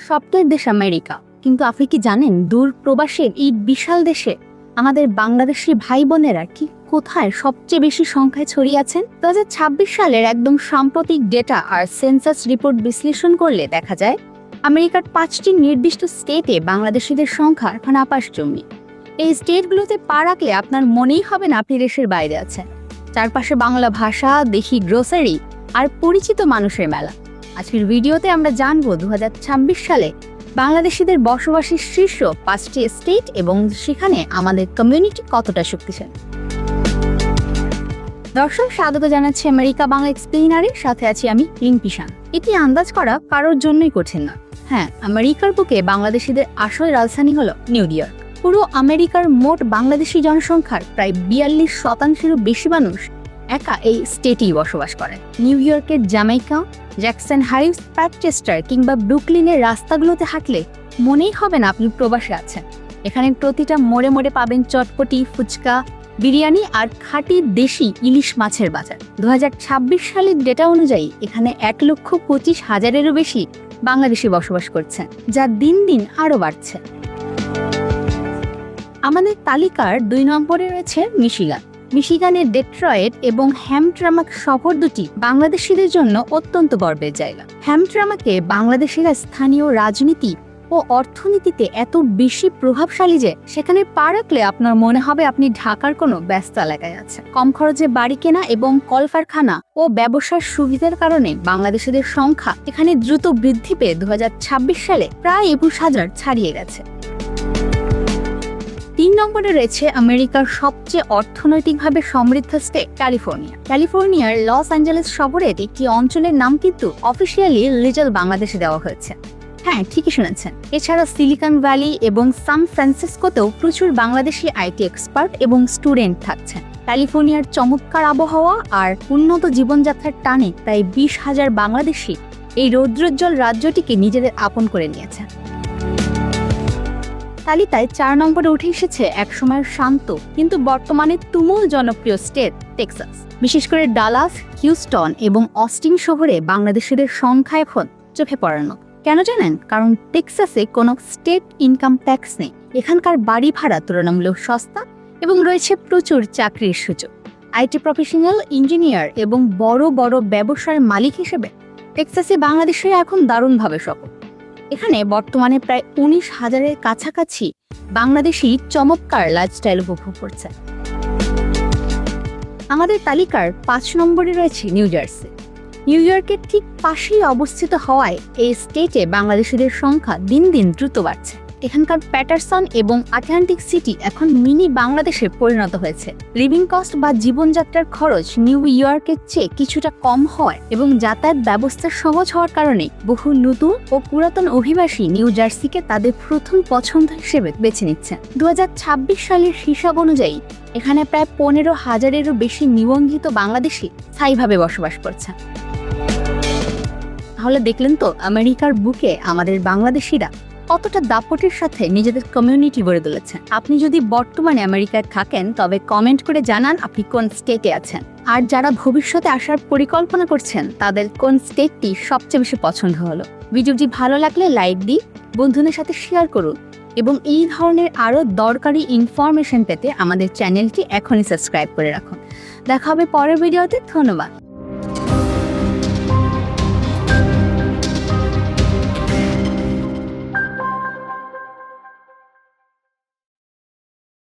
স্বপ্নের দেশ আমেরিকা, কিন্তু আপনি কি জানেন দূর প্রবাসের এই বিশাল দেশে আমাদের বাংলাদেশি ভাই বোনেরা কি কোথায় সবচেয়ে বেশি সংখ্যায় ছড়িয়ে আছেন? 2026 সালের একদম সাম্প্রতিক ডেটা আর সেন্সাস রিপোর্ট বিশ্লেষণ করলে দেখা যায় আমেরিকার 5টি নির্দিষ্ট স্টেটে বাংলাদেশিদের সংখ্যা এখন আকাশচুম্বী। এই স্টেটগুলোতে পা রাখলে আপনার মনেই হবে না আপনি দেশের বাইরে আছেন। চারপাশে বাংলা ভাষা, দেশি গ্রোসারি আর পরিচিত মানুষের মেলা। আজকের ভিডিওতে আমরা জানবো 2026 সালে বাংলাদেশিদের বসবাসের শীর্ষ 5টি স্টেট এবং সেখানে আমাদের কমিউনিটি কতটা শক্তিশালী। দর্শক, স্বাগত জানাচ্ছি আমেরিকা বাংলা এক্সপ্লেইনারের সাথে আছি আমি রিম্পি শান। এটি আন্দাজ করা কারোর জন্যই কঠিন না। হ্যাঁ, আমেরিকার বুকে বাংলাদেশিদের আসল রাজধানী হলো নিউ ইয়র্ক। পুরো আমেরিকার মোট বাংলাদেশি জনসংখ্যার প্রায় 42%-এরও বেশি মানুষ একা এই স্টেটেই বসবাস করে। নিউ ইয়র্কের জ্যামাইকা, জ্যাকসন হাইটস, প্যাটচেস্টার কিংবা ব্রুকলিনের রাস্তাগুলোতে হাঁটলে মনেই হবে না আপনি প্রবাসে আছেন। এখানে প্রতিটা মোড়ে মোড়ে পাবেন চটপটি, ফুচকা, বিরিয়ানি আর খাঁটি দেশি ইলিশ মাছের বাজার। 2026 সালের ডেটা অনুযায়ী এখানে 1,25,000-এরও বেশি বাংলাদেশি বসবাস করছেন, যা দিন দিন আরও বাড়ছে। আমাদের তালিকার 2 নম্বরে রয়েছে মিশিগান। মিশিগানের ডেট্রয়েট এবং হ্যামট্রামাক শহর দুটি বাংলাদেশিদের জন্য অত্যন্ত গর্বের জায়গা। হ্যামট্রামাকে বাংলাদেশিরা স্থানীয় রাজনীতি ও অর্থনীতিতে এত বেশি প্রভাবশালী যে সেখানে পা রাখলে আপনার মনে হবে আপনি ঢাকার কোনো ব্যস্ত এলাকায় আছেন। কম খরচে বাড়ি কেনা এবং কলকারখানা ও ব্যবসার সুবিধার কারণে বাংলাদেশিদের সংখ্যা এখানে দ্রুত বৃদ্ধি পেয়ে 2026 সালে প্রায় 21,000 ছাড়িয়ে গেছে। 3 নম্বরে রয়েছে আমেরিকার সবচেয়ে অর্থনৈতিকভাবে সমৃদ্ধ স্টেট ক্যালিফোর্নিয়া। ক্যালিফোর্নিয়ার লস অ্যাঞ্জেলেস শহরের একটি অঞ্চলের নাম কিন্তু অফিসিয়ালি লিটল বাংলাদেশে দেওয়া হয়েছে। হ্যাঁ, ঠিকই শুনেছেন। এছাড়া সিলিকন ভ্যালি এবং সান ফ্রান্সিসকোতেও প্রচুর বাংলাদেশি আইটি এক্সপার্ট এবং স্টুডেন্ট থাকছেন। ক্যালিফোর্নিয়ার চমৎকার আবহাওয়া আর উন্নত জীবনযাত্রার টানে প্রায় 20,000 বাংলাদেশি এই রৌদ্রোজ্জ্বল রাজ্যটিকে নিজেদের আপন করে নিয়েছে। তালিকায় 4 নম্বরে উঠে এসেছে একসময়ের শান্ত কিন্তু বর্তমানে তুমুল জনপ্রিয় স্টেট টেক্সাস। বিশেষ করে ডালাস, হিউস্টন এবং অস্টিন শহরে বাংলাদেশিদের সংখ্যা এখন চোখে পড়ানো। কেন জানেন? কারণ টেক্সাসে কোনো স্টেট ইনকাম ট্যাক্স নেই। এখানকার বাড়ি ভাড়া তুলনামূলক সস্তা এবং রয়েছে প্রচুর চাকরির সুযোগ। আইটি প্রফেশনাল, ইঞ্জিনিয়ার এবং বড় বড় ব্যবসার মালিক হিসেবে টেক্সাসে বাংলাদেশিরা এখন দারুণভাবে সফল। এখানে বর্তমানে প্রায় 19,000-এর কাছাকাছি বাংলাদেশি চমৎকার লাইফস্টাইল উপভোগ করছে। আমাদের তালিকার 5 নম্বরে রয়েছে নিউ জার্সি। নিউ ইয়র্কের ঠিক পাশেই অবস্থিত হওয়ায় এই স্টেটে বাংলাদেশিদের সংখ্যা দিন দিন দ্রুত বাড়ছে। এখানকার প্যাটারসন এবং আটলান্টিক সিটি এখন মিনি বাংলাদেশে পরিণত হয়েছে। লিভিং কস্ট বা জীবনযাত্রার খরচ নিউ ইয়র্কের চেয়ে কিছুটা কম হয় এবং যাতায়াত ব্যবস্থা সহজ হওয়ার কারণে বহু নতুন ও পুরাতন অভিবাসী নিউ জার্সিকে তাদের প্রথম পছন্দ হিসেবে বেছে নিচ্ছেন। 2026 সালের হিসাব অনুযায়ী এখানে প্রায় 15,000-এরও বেশি নিবন্ধিত বাংলাদেশি স্থায়ীভাবে বসবাস করছে। তাহলে দেখলেন তো আমেরিকার বুকে আমাদের বাংলাদেশিরা কতটা দাপটের সাথে নিজেদের কমিউনিটি গড়ে তুলেছেন। আপনি যদি বর্তমানে আমেরিকায় থাকেন তবে কমেন্ট করে জানান আপনি কোন স্টেটে আছেন, আর যারা ভবিষ্যতে আসার পরিকল্পনা করছেন তাদের কোন স্টেটটি সবচেয়ে বেশি পছন্দ হলো। ভিডিওটি ভালো লাগলে লাইক দিন, বন্ধুদের সাথে শেয়ার করুন এবং এই ধরনের আরও দরকারি ইনফরমেশন পেতে আমাদের চ্যানেলটি এখনই সাবস্ক্রাইব করে রাখুন। দেখা হবে পরের ভিডিওতে। ধন্যবাদ।